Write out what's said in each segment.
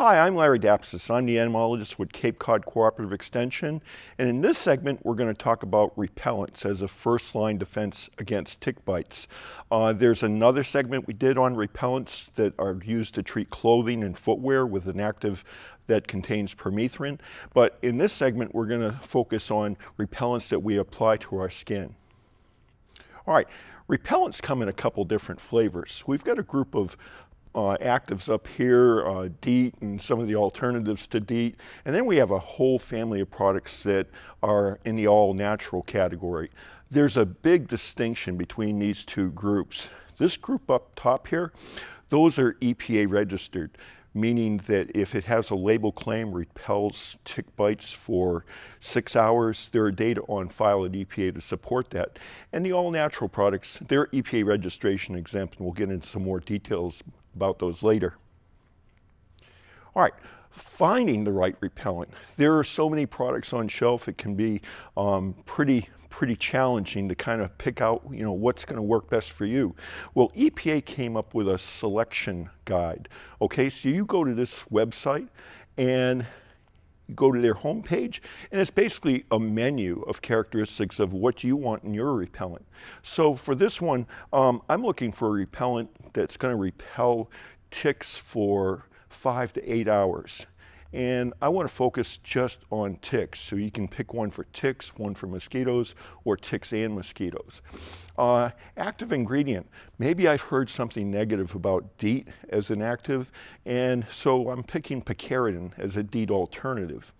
Hi, I'm Larry Dapsis. I'm the entomologist with Cape Cod Cooperative Extension, and in this segment we're going to talk about repellents as a first-line defense against tick bites. There's another segment we did on repellents that are used to treat clothing and footwear with an active that contains permethrin, but in this segment we're going to focus on repellents that we apply to our skin. All right, repellents come in a couple different flavors. We've got a group of actives up here, DEET and some of the alternatives to DEET. And then we have a whole family of products that are in the all-natural category. There's a big distinction between these two groups. This group up top here, those are EPA registered, meaning that if it has a label claim, repels tick bites for 6 hours, there are data on file at EPA to support that. And the all-natural products, they're EPA registration exempt, and we'll get into some more details about those later. All right, finding the right repellent. There are so many products on shelf, it can be pretty challenging to kind of pick out, what's going to work best for you. Well, EPA came up with a selection guide. Okay, so you go to this website and you go to their homepage, and it's basically a menu of characteristics of what you want in your repellent. So for this one, I'm looking for a repellent that's going to repel ticks for 5 to 8 hours. And I want to focus just on ticks. So you can pick one for ticks, one for mosquitoes, or ticks and mosquitoes. Active ingredient. Maybe I've heard something negative about DEET as an active, and so I'm picking picaridin as a DEET alternative.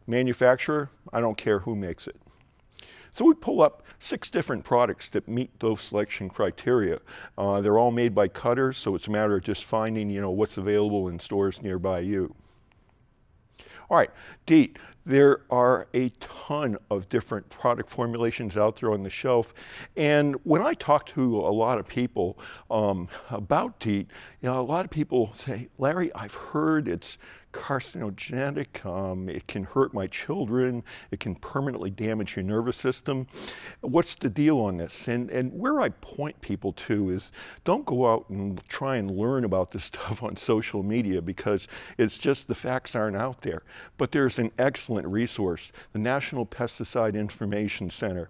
Manufacturer, I don't care who makes it. So we pull up 6 different products that meet those selection criteria. They're all made by cutters, so it's a matter of just finding, what's available in stores nearby you. All right, DEET. There are a ton of different product formulations out there on the shelf, and when I talk to a lot of people about DEET, a lot of people say, Larry, I've heard it's carcinogenic, it can hurt my children, it can permanently damage your nervous system. What's the deal on this? And where I point people to is, don't go out and try and learn about this stuff on social media, because it's just the facts aren't out there. But there's an excellent resource, the National Pesticide Information Center.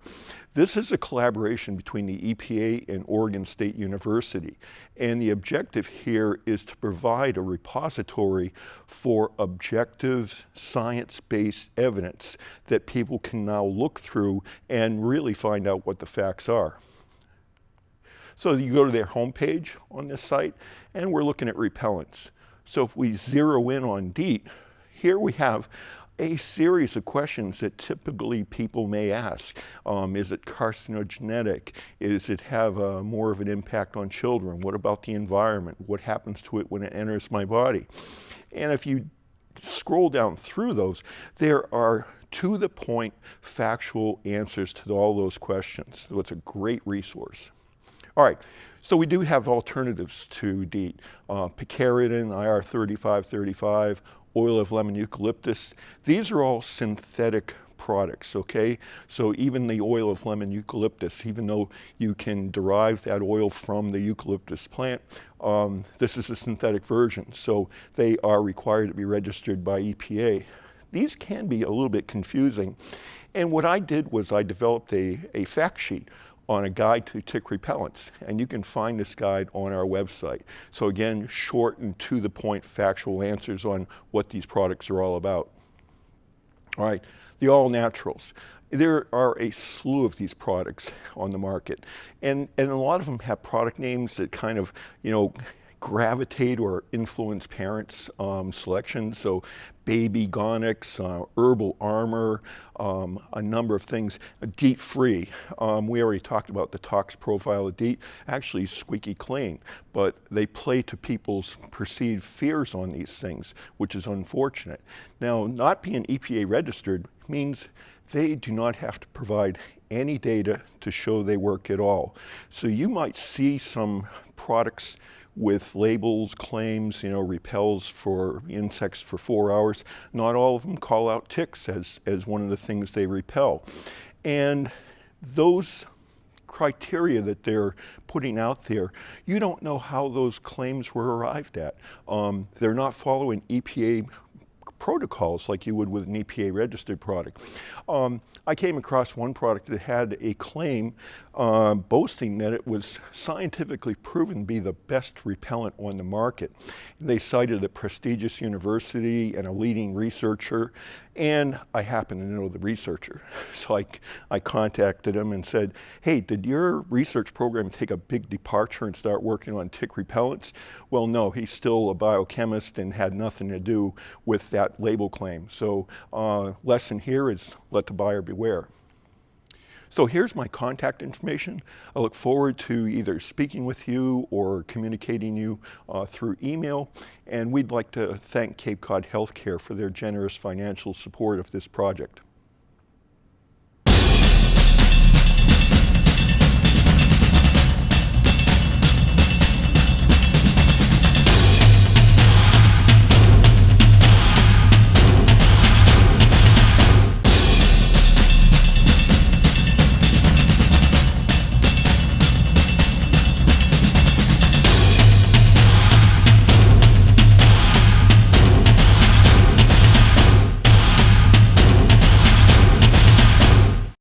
This is a collaboration between the EPA and Oregon State University, and the objective here is to provide a repository for objective, science-based evidence that people can now look through and really find out what the facts are. So you go to their homepage on this site, and we're looking at repellents. So if we zero in on DEET, here we have a series of questions that typically people may ask. Is it carcinogenic? Does it have more of an impact on children? What about the environment? What happens to it when it enters my body? And if you scroll down through those, there are to-the-point factual answers to all those questions. So it's a great resource. All right, so we do have alternatives to DEET. Picaridin, IR3535, oil of lemon eucalyptus. These are all synthetic products, okay? So even the oil of lemon eucalyptus, even though you can derive that oil from the eucalyptus plant, this is a synthetic version, so they are required to be registered by EPA. These can be a little bit confusing, and what I did was I developed a fact sheet on a guide to tick repellents, and you can find this guide on our website. So again, short and to the point factual answers on what these products are all about. All right, the all naturals. There are a slew of these products on the market, and a lot of them have product names that kind of, gravitate or influence parents' selection. So Baby Gonics, Herbal Armor, a number of things. DEET free. We already talked about the tox profile of DEET. Actually squeaky clean, but they play to people's perceived fears on these things, which is unfortunate. Now, not being EPA registered means they do not have to provide any data to show they work at all. So you might see some products with labels, claims, repels for insects for 4 hours. Not all of them call out ticks as one of the things they repel. And those criteria that they're putting out there, you don't know how those claims were arrived at. They're not following EPA protocols like you would with an EPA registered product. I came across one product that had a claim boasting that it was scientifically proven to be the best repellent on the market. They cited a prestigious university and a leading researcher, and I happen to know the researcher. So I contacted him and said, hey, did your research program take a big departure and start working on tick repellents? Well, no, he's still a biochemist and had nothing to do with that label claim. So lesson here is let the buyer beware. So here's my contact information. I look forward to either speaking with you or communicating you through email. And we'd like to thank Cape Cod Healthcare for their generous financial support of this project.